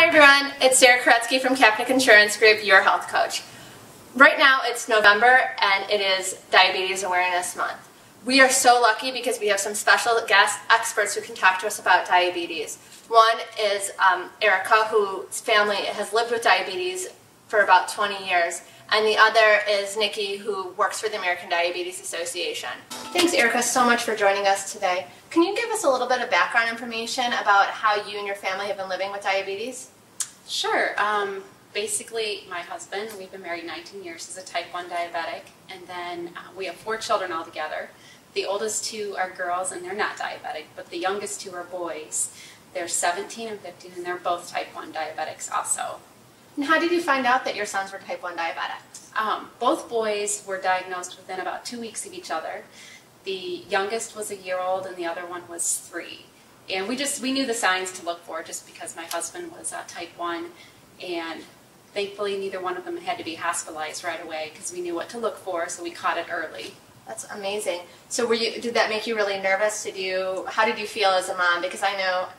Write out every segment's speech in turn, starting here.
Hi everyone, it's Sarah Koretsky from Kaepernick Insurance Group, your health coach. Right now it's November and it is Diabetes Awareness Month. We are so lucky because we have some special guest experts who can talk to us about diabetes. One is Erica, whose family has lived with diabetes for about 20 years, and the other is Nikki, who works for the American Diabetes Association. Thanks, Erica, so much for joining us today. Can you give us a little bit of background information about how you and your family have been living with diabetes? Sure. Basically, my husband, we've been married 19 years, is a type 1 diabetic, and then we have 4 children altogether. The oldest 2 are girls, and they're not diabetic, but the youngest 2 are boys. They're 17 and 15, and they're both type 1 diabetics also. And how did you find out that your sons were type 1 diabetics? Both boys were diagnosed within about 2 weeks of each other. The youngest was a year old, and the other one was 3. And we knew the signs to look for just because my husband was type 1, and thankfully neither one of them had to be hospitalized right away because we knew what to look for, so we caught it early. That's amazing. So did that make you really nervous? How did you feel as a mom? Because I know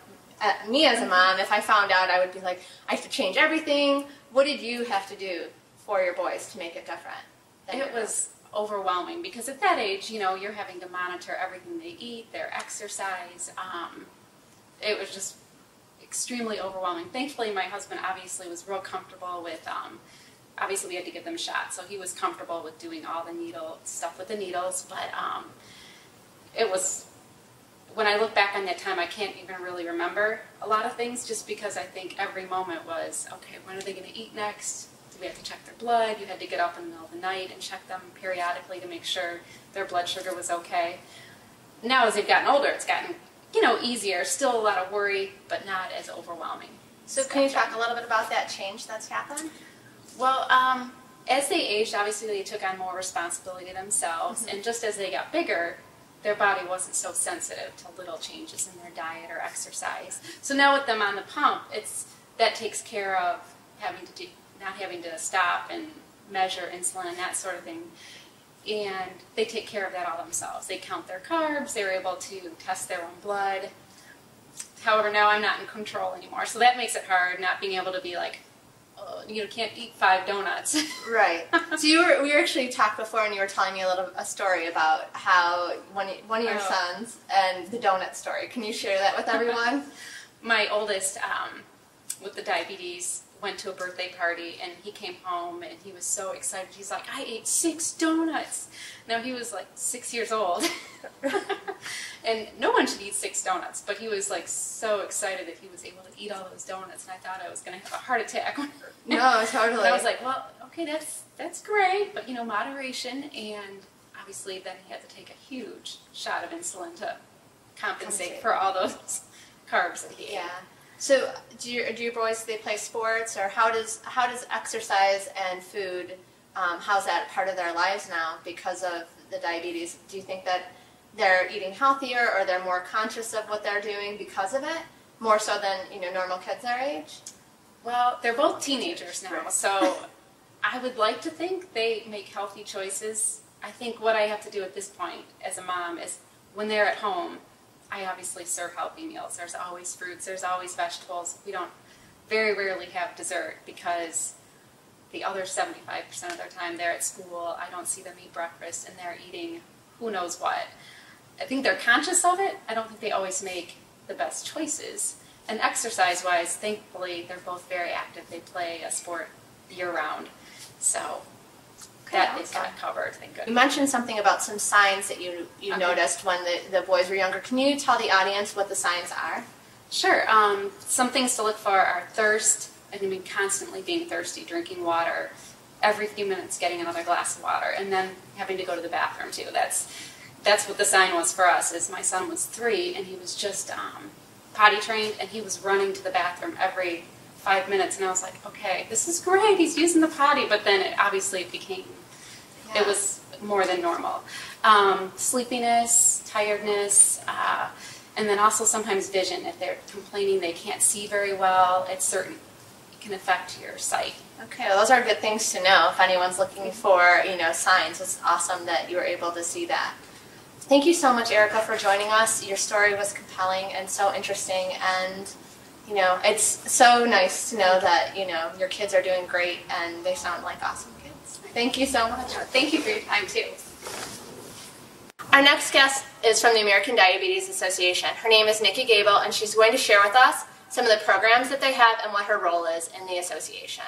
me as a mom, if I found out, I would be like, I have to change everything. What did you have to do for your boys to make it different? It was overwhelming because at that age, you know, you're having to monitor everything they eat, their exercise. It was just extremely overwhelming. Thankfully, my husband obviously was real comfortable with, obviously we had to give them shots, so he was comfortable with doing all the needle stuff with the needles, but it was, when I look back on that time, I can't even really remember a lot of things just because I think every moment was, okay, when are they going to eat next? Do we have to check their blood? You had to get up in the middle of the night and check them periodically to make sure their blood sugar was okay. Now as they've gotten older, it's gotten, you know, easier. Still a lot of worry, but not as overwhelming. So can you talk a little bit about that change that's happened? Well, as they aged, obviously they took on more responsibility themselves, and just as they got bigger, their body wasn't so sensitive to little changes in their diet or exercise. So now with them on the pump, that takes care of not having to stop and measure insulin and that sort of thing. And they take care of that all themselves. They count their carbs, they're able to test their own blood. However, now I'm not in control anymore, so that makes it hard, not being able to be like, oh, you can't eat 5 donuts. Right. So we actually talked before, and you were telling me a story about how one of your sons and the donut story. Can you share that with everyone? My oldest, with the diabetes, went to a birthday party, and he came home and he was so excited. He's like, I ate 6 donuts. Now he was like 6 years old. And no one should eat 6 donuts, but he was like so excited that he was able to eat all those donuts, and I thought I was going to have a heart attack. No, totally. And I was like, well, okay, that's great, but you know, moderation. And obviously then he had to take a huge shot of insulin to compensate for all those carbs that he ate. Yeah. So do your boys, they play sports, or how does exercise and food, how's that part of their lives now because of the diabetes? Do you think that they're eating healthier, or they're more conscious of what they're doing because of it, more so than, you know, normal kids their age? Well, they're both teenagers now, so I would like to think they make healthy choices. I think what I have to do at this point as a mom is when they're at home, I obviously serve healthy meals. There's always fruits, there's always vegetables. We don't very rarely have dessert because the other 75% of their time they're at school. I don't see them eat breakfast, and they're eating who knows what. I think they're conscious of it. I don't think they always make the best choices. And exercise-wise, thankfully, they're both very active. They play a sport year-round. So that is got covered, thank goodness. You mentioned something about some signs that you noticed when the boys were younger. Can you tell the audience what the signs are? Sure. Some things to look for are thirst, and constantly being thirsty, drinking water, every few minutes getting another glass of water, and then having to go to the bathroom too. That's what the sign was for us. Is my son was 3, and he was just potty trained, and he was running to the bathroom every 5 minutes, and I was like, okay, this is great, he's using the potty, but then it became, it was more than normal. Sleepiness, tiredness, and then also sometimes vision. If they're complaining they can't see very well, it can affect your sight. Okay, well, those are good things to know if anyone's looking for, you know, signs. It's awesome that you were able to see that. Thank you so much, Erica, for joining us. Your story was compelling and so interesting, and You know, it's so nice to know that, you know, your kids are doing great and they sound like awesome kids. Thank you so much. Thank you for your time too. Our next guest is from the American Diabetes Association. Her name is Nikki Gable, and she's going to share with us some of the programs that they have and what her role is in the association.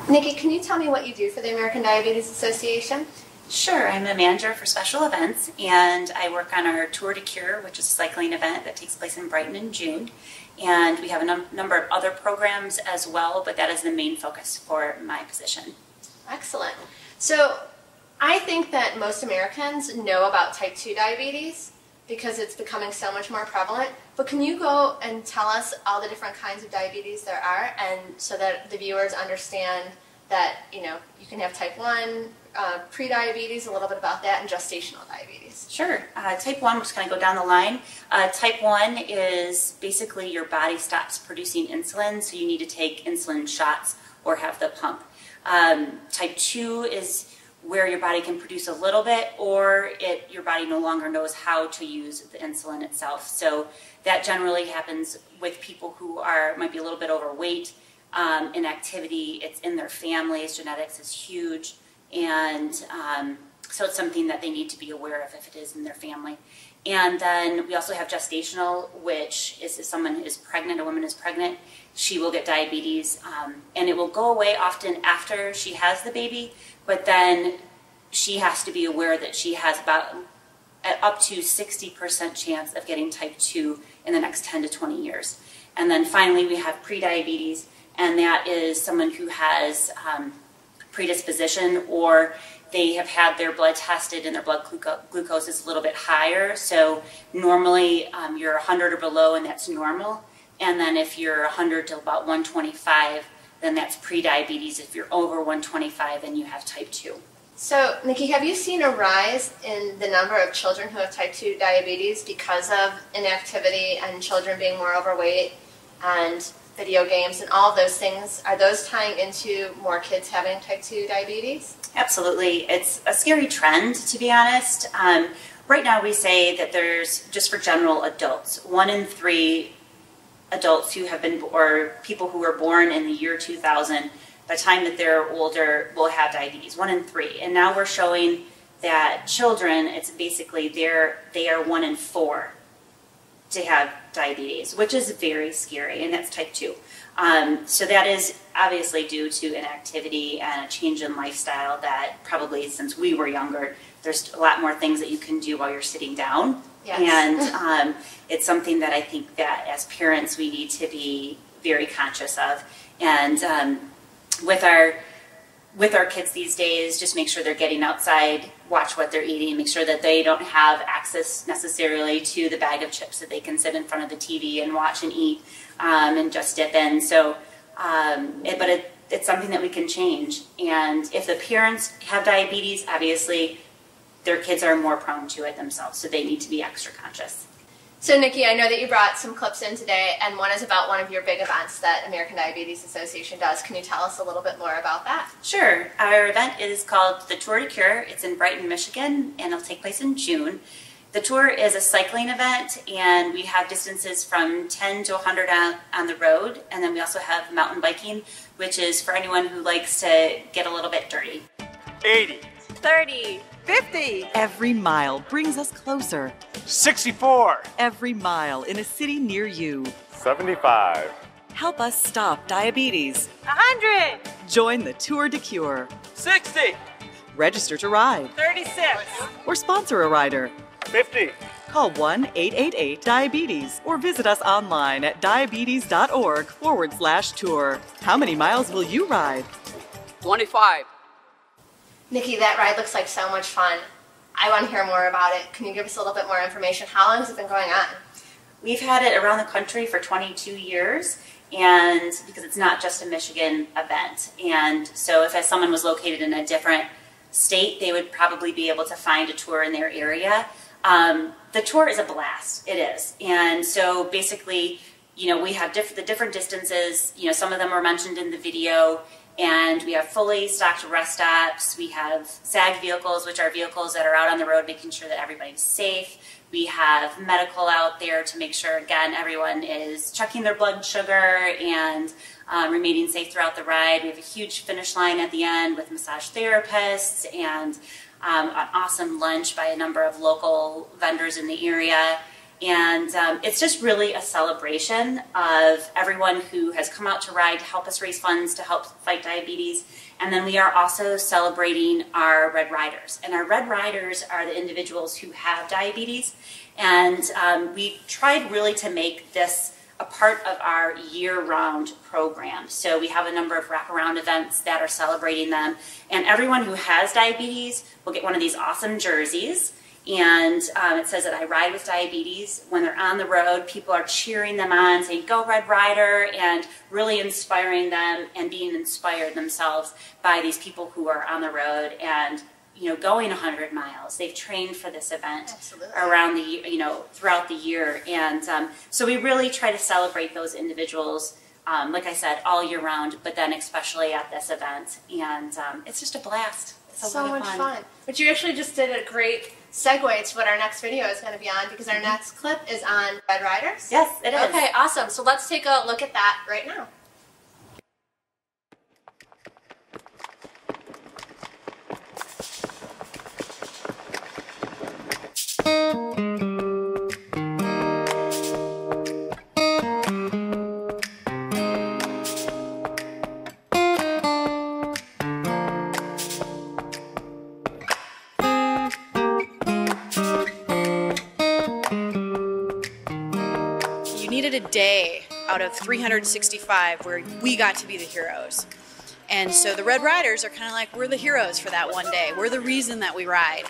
Nikki, can you tell me what you do for the American Diabetes Association? Sure, I'm the manager for special events, and I work on our Tour de Cure, which is a cycling event that takes place in Brighton in June. And we have a number of other programs as well, but that is the main focus for my position. Excellent. So I think that most Americans know about type 2 diabetes because it's becoming so much more prevalent. But can you go and tell us all the different kinds of diabetes there are, and so that the viewers understand that, you know, you can have type 1, pre-diabetes, a little bit about that, and gestational diabetes. Sure. Type 1, we're just going to go down the line. Type 1 is basically your body stops producing insulin, so you need to take insulin shots or have the pump. Type 2 is where your body can produce a little bit, or your body no longer knows how to use the insulin itself. So that generally happens with people who might be a little bit overweight, inactivity, it's in their families, genetics is huge, and so it's something that they need to be aware of if it is in their family. And then we also have gestational, which is if someone is pregnant, a woman is pregnant, she will get diabetes, and it will go away often after she has the baby, but then she has to be aware that she has about up to 60% chance of getting type 2 in the next 10 to 20 years. And then finally we have prediabetes, and that is someone who has predisposition, or they have had their blood tested and their blood glucose is a little bit higher. So normally you're 100 or below, and that's normal. And then if you're 100 to about 125, then that's prediabetes. If you're over 125, then you have type 2. So, Nikki, have you seen a rise in the number of children who have type 2 diabetes because of inactivity and children being more overweight and video games and all of those things? Are those tying into more kids having type 2 diabetes? Absolutely. It's a scary trend, to be honest. Right now we say that there's, just for general adults, 1 in 3 adults who have been, or people who were born in the year 2000, by the time that they're older, will have diabetes, 1 in 3. And now we're showing that children, it's basically they are 1 in 4 to have diabetes, which is very scary, and that's type 2. So that is obviously due to inactivity and a change in lifestyle that probably since we were younger, there's a lot more things that you can do while you're sitting down. Yes. And it's something that I think that as parents we need to be very conscious of. And with our kids these days, just make sure they're getting outside, watch what they're eating, make sure that they don't have access necessarily to the bag of chips that they can sit in front of the TV and watch and eat and just dip in. So, but it's something that we can change. And if the parents have diabetes, obviously their kids are more prone to it themselves, so they need to be extra conscious. So Nikki, I know that you brought some clips in today, and one is about one of your big events that American Diabetes Association does. Can you tell us a little bit more about that? Sure. Our event is called the Tour de Cure. It's in Brighton, Michigan, and it'll take place in June. The tour is a cycling event, and we have distances from 10 to 100 on the road, and then we also have mountain biking, which is for anyone who likes to get a little bit dirty. 80. 30. 50. Every mile brings us closer. 64. Every mile in a city near you. 75. Help us stop diabetes. 100. Join the Tour de Cure. 60. Register to ride. 36. Or sponsor a rider. 50. Call 1-888-DIABETES or visit us online at diabetes.org/tour. How many miles will you ride? 25. Nikki, that ride looks like so much fun. I want to hear more about it. Can you give us a little bit more information? How long has it been going on? We've had it around the country for 22 years, and because it's not just a Michigan event. And so if someone was located in a different state, they would probably be able to find a tour in their area. The tour is a blast, it is. And so basically, you know, we have the different distances, you know, some of them were mentioned in the video, And we have fully stocked rest stops. We have SAG vehicles, which are vehicles that are out on the road making sure that everybody's safe. We have medical out there to make sure, again, everyone is checking their blood sugar and remaining safe throughout the ride. We have a huge finish line at the end with massage therapists and an awesome lunch by a number of local vendors in the area. And it's just really a celebration of everyone who has come out to ride to help us raise funds to help fight diabetes. And then we are also celebrating our Red Riders. And our Red Riders are the individuals who have diabetes. And we tried really to make this a part of our year-round program. So we have a number of wraparound events that are celebrating them. And everyone who has diabetes will get one of these awesome jerseys. And it says that I ride with diabetes. When they're on the road, people are cheering them on, saying, "Go Red Rider," and really inspiring them and being inspired themselves by these people who are on the road and, you know, going 100 miles. They've trained for this event around the, you know, throughout the year. And so we really try to celebrate those individuals, like I said, all year round, but then especially at this event. And it's just a blast. It's so much fun. But you actually just did a great segue to what our next video is going to be on, because our next clip is on Red Riders. Yes, it is. Okay, awesome. So let's take a look at that right now. Needed a day out of 365 where we got to be the heroes. And so the Red Riders are kind of like, we're the heroes for that one day. We're the reason that we ride.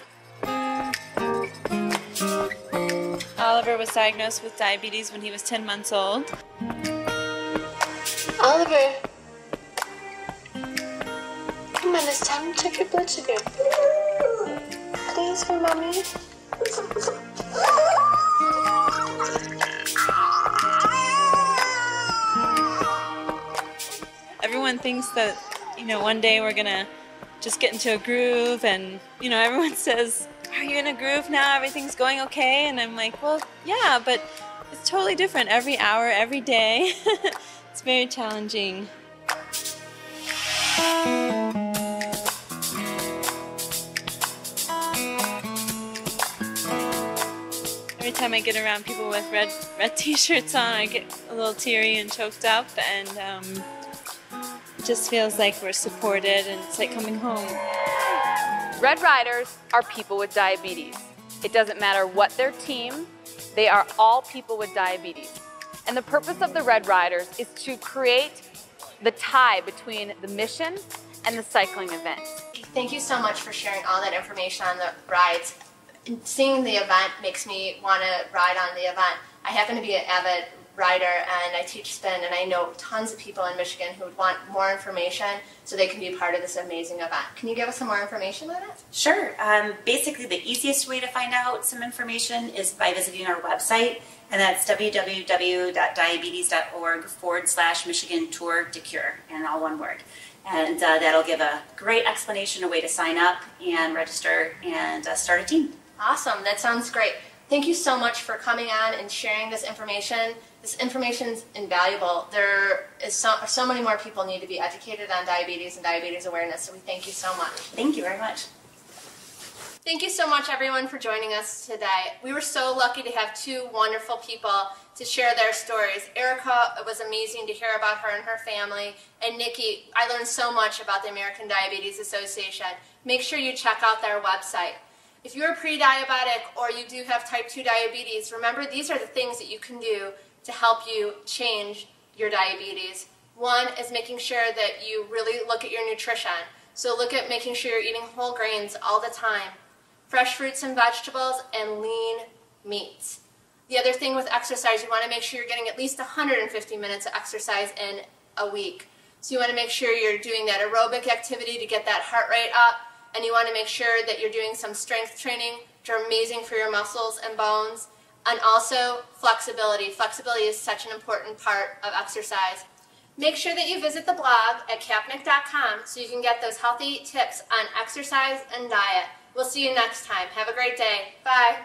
Oliver was diagnosed with diabetes when he was 10 months old. Oliver, come on, it's time to check your blood sugar. Please, for mommy. Everyone thinks that, you know, one day we're gonna just get into a groove, and, you know, everyone says, "Are you in a groove now? Everything's going okay?" And I'm like, well, yeah, but it's totally different every hour, every day. It's very challenging. Every time I get around people with red t-shirts on, I get a little teary and choked up, and it just feels like we're supported, and it's like coming home. Red Riders are people with diabetes. It doesn't matter what their team, they are all people with diabetes. And the purpose of the Red Riders is to create the tie between the mission and the cycling event. Thank you so much for sharing all that information on the rides. Seeing the event makes me want to ride on the event. I happen to be an avid rider, and I teach spin, and I know tons of people in Michigan who would want more information so they can be part of this amazing event. Can you give us some more information on it? Sure. Basically, the easiest way to find out some information is by visiting our website, and that's www.diabetes.org/Michigan Tour de Cure, and all one word. And that'll give a great explanation, a way to sign up and register and start a team. Awesome. That sounds great. Thank you so much for coming on and sharing this information. This information is invaluable. There is so many more people need to be educated on diabetes and diabetes awareness, so we thank you so much. Thank you very much. Thank you so much, everyone, for joining us today. We were so lucky to have two wonderful people to share their stories. Erica, it was amazing to hear about her and her family. And Nikki, I learned so much about the American Diabetes Association. Make sure you check out their website. If you're pre-diabetic or you do have type 2 diabetes, remember these are the things that you can do to help you change your diabetes. One is making sure that you really look at your nutrition. So look at making sure you're eating whole grains all the time, fresh fruits and vegetables, and lean meats. The other thing with exercise, you want to make sure you're getting at least 150 minutes of exercise in a week. So you want to make sure you're doing that aerobic activity to get that heart rate up, and you want to make sure that you're doing some strength training, which are amazing for your muscles and bones, and also flexibility. Flexibility is such an important part of exercise. Make sure that you visit the blog at kapnick.com so you can get those healthy tips on exercise and diet. We'll see you next time. Have a great day. Bye.